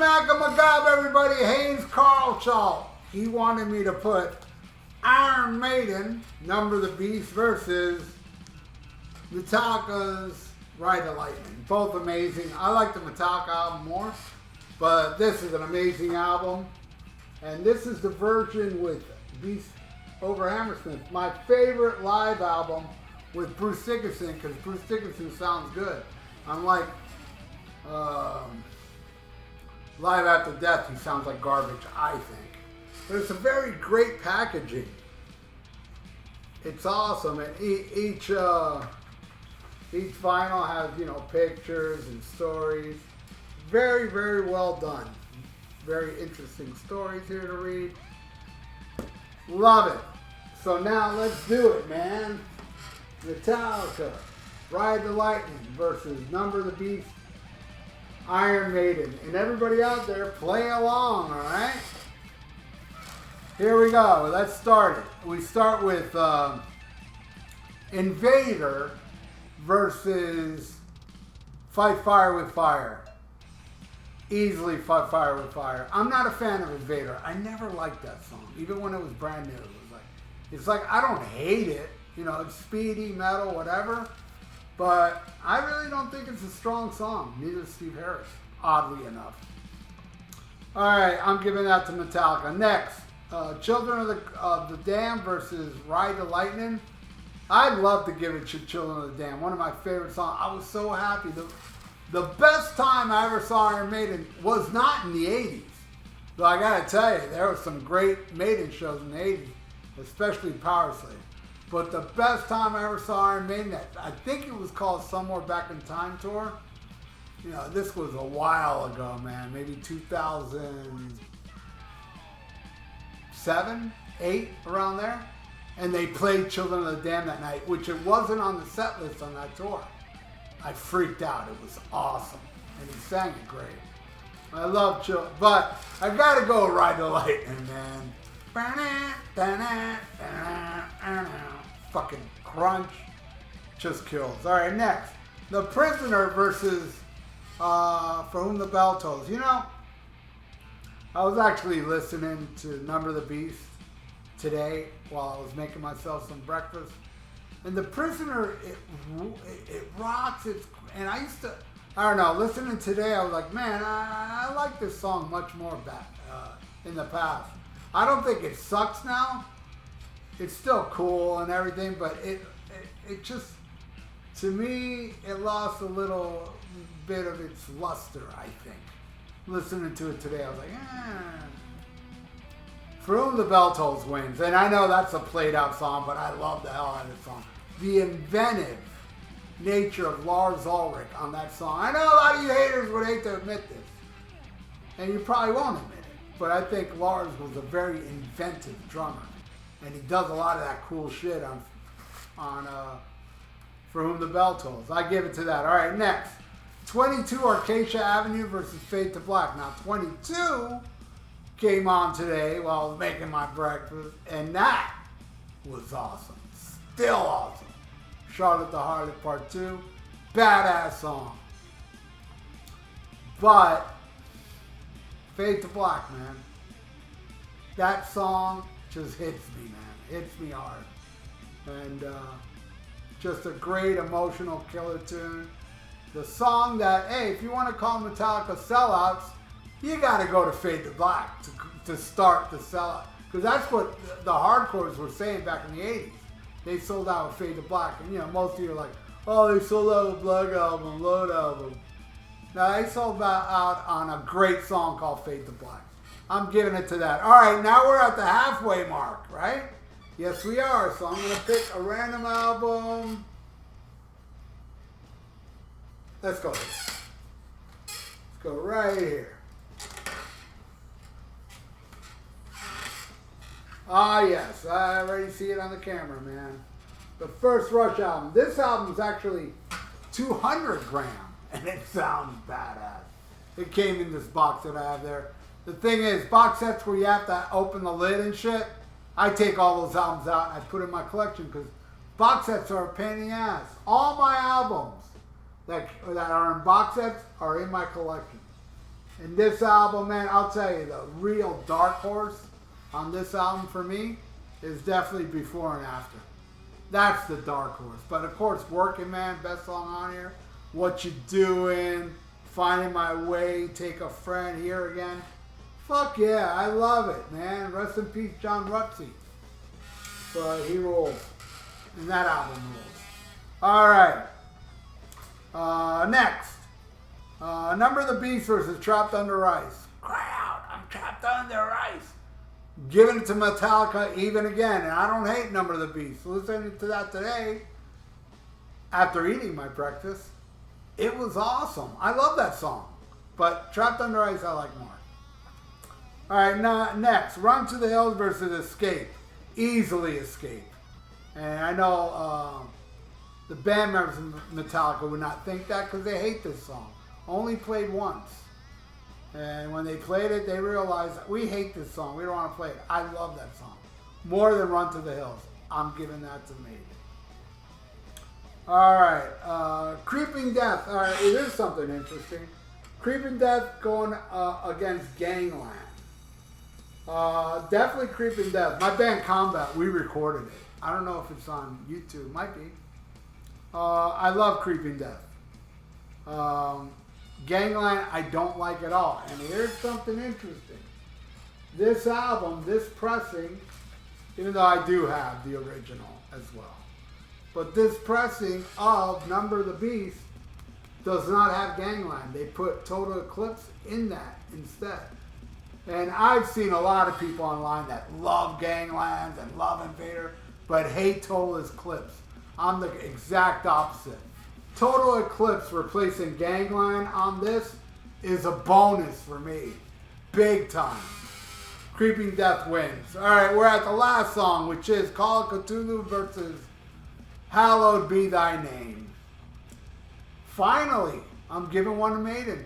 smack 'em a gob, everybody. Haynes Karlsholt. He wanted me to put Iron Maiden, Number the Beast, versus Metallica's Ride the Lightning. Both amazing. I like the Metallica album more, but this is an amazing album. And this is the version with Beast over Hammersmith. My favorite live album with Bruce Dickinson, because Bruce Dickinson sounds good. Unlike Live After Death, he sounds like garbage, I think. But it's a very great packaging. It's awesome, and each vinyl has, you know, pictures and stories. Very, very well done. Very interesting stories here to read. Love it. So now let's do it, man. Metallica, Ride the Lightning versus Number the Beast, Iron Maiden. And everybody out there, play along, all right? Here we go. Let's start it. We start with Invader versus Fight Fire with Fire. Easily Fight Fire with Fire. I'm not a fan of Invader. I never liked that song. Even when it was brand new. It's like I don't hate it. You know, it's speedy, metal, whatever. But I really don't think it's a strong song. Neither is Steve Harris, oddly enough. All right, I'm giving that to Metallica. Next, Children of the Dam versus Ride the Lightning. I'd love to give it to Children of the Dam. One of my favorite songs. I was so happy. The best time I ever saw Iron Maiden was not in the 80s. Though I gotta tell you, there were some great Maiden shows in the 80s, especially Power Slave. But the best time I ever saw Iron Maiden, I think it was called Somewhere Back in Time Tour. You know, this was a while ago, man. Maybe 2007, 8, around there. And they played Children of the Dam that night, which it wasn't on the set list on that tour. I freaked out. It was awesome. And he sang it great. I love Children, but I gotta go Ride the Lightning, man. Fucking crunch. Just kills. All right, next. The Prisoner versus For Whom the Bell Tolls. You know, I was actually listening to Number the Beast today while I was making myself some breakfast. And The Prisoner, it rocks. And I used to, I don't know, listening today, I was like, man, I like this song much more back in the past. I don't think it sucks now. It's still cool and everything, but it just, to me, it lost a little bit of its luster, I think. Listening to it today, I was like, For Whom the Bell Tolls wins. And I know that's a played out song, but I love the hell out of this song. The inventive nature of Lars Ulrich on that song. I know a lot of you haters would hate to admit this. And you probably won't admit it. But I think Lars was a very inventive drummer. And he does a lot of that cool shit on For Whom the Bell Tolls. I give it to that. All right, next. 22 Acacia Avenue versus Fade to Black. Now, 22 came on today while I was making my breakfast, and that was awesome. Still awesome. Charlotte the Harlot Part 2. Badass song. But Fade to Black, man. That song just hits me, man. Hits me hard. And just a great emotional killer tune. The song that, hey, if you want to call Metallica sellouts, you got to go to Fade to Black to start the sellout. Because that's what the hardcores were saying back in the 80s. They sold out with Fade to Black. And, you know, most of you are like, oh, they sold out with Black Album, Load Album. No, they sold out on a great song called Fade to Black. I'm giving it to that. All right, now we're at the halfway mark, right? Yes, we are. So I'm going to pick a random album. Let's go. Let's go right here. Ah, yes. I already see it on the camera, man. The first Rush album. This album is actually 200 gram, and it sounds badass. It came in this box that I have there. The thing is, box sets where you have to open the lid and shit, I take all those albums out and I put in my collection because box sets are a pain in the ass. All my albums that are in box sets are in my collection. And this album, man, I'll tell you, the real dark horse on this album for me is definitely Before and After. That's the dark horse. But of course, Working Man, best song on here. What You Doing, Finding My Way, Take a Friend, Here Again. Fuck yeah, I love it, man. Rest in peace, John Rutsey. But he rules. And that album rules. Alright. Next. Number of the Beast versus Trapped Under Ice. Cry out, I'm trapped under ice. Giving it to Metallica even again. And I don't hate Number of the Beast. Listening to that today, after eating my breakfast, it was awesome. I love that song. But Trapped Under Ice I like more. Alright, now next. Run to the Hills versus Escape. Easily Escape. And I know the band members of Metallica would not think that because they hate this song. Only played once. And when they played it, they realized that we hate this song. We don't want to play it. I love that song. More than Run to the Hills. I'm giving that to Maiden. Alright. Creeping Death. Alright, it is something interesting. Creeping Death going against Gangland. Definitely Creeping Death. My band Combat, we recorded it. I don't know if it's on YouTube. Might be. I love Creeping Death. Gangland, I don't like at all. And here's something interesting. This album, this pressing, even though I do have the original as well, but this pressing of Number of the Beast does not have Gangland. They put Total Eclipse in that instead. And I've seen a lot of people online that love Gangland and love Invader, but hate Total Eclipse. I'm the exact opposite. Total Eclipse replacing Gangland on this is a bonus for me. Big time. Creeping Death wins. Alright, we're at the last song, which is Call of Cthulhu versus Hallowed Be Thy Name. Finally, I'm giving one to Maiden.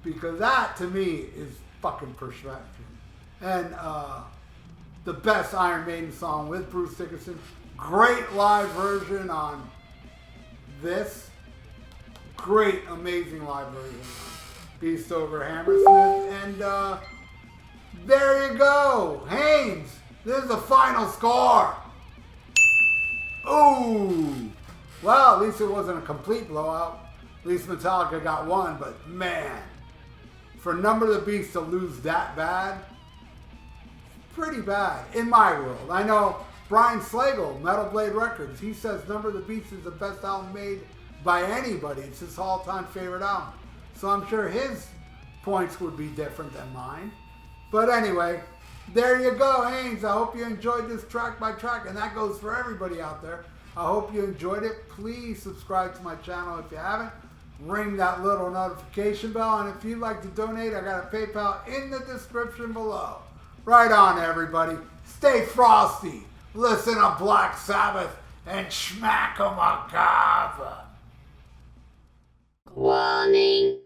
Because that, to me, is fucking perfection. And the best Iron Maiden song with Bruce Dickinson. Great live version on this. Great, amazing live version on Beast Over Hammersmith. And there you go. Haynes, this is the final score. Ooh. Well, at least it wasn't a complete blowout. At least Metallica got one. But man, for Number of the Beast to lose that bad, pretty bad in my world. I know Brian Slagle, Metal Blade Records, he says Number of the Beast is the best album made by anybody. It's his all-time favorite album. So I'm sure his points would be different than mine. But anyway, there you go, Haynes. I hope you enjoyed this track by track, and that goes for everybody out there. I hope you enjoyed it. Please subscribe to my channel if you haven't. Ring that little notification bell, and if you'd like to donate, I got a PayPal in the description below. Right on, everybody. Stay frosty. Listen to Black Sabbath and smack 'em a gava. Warning.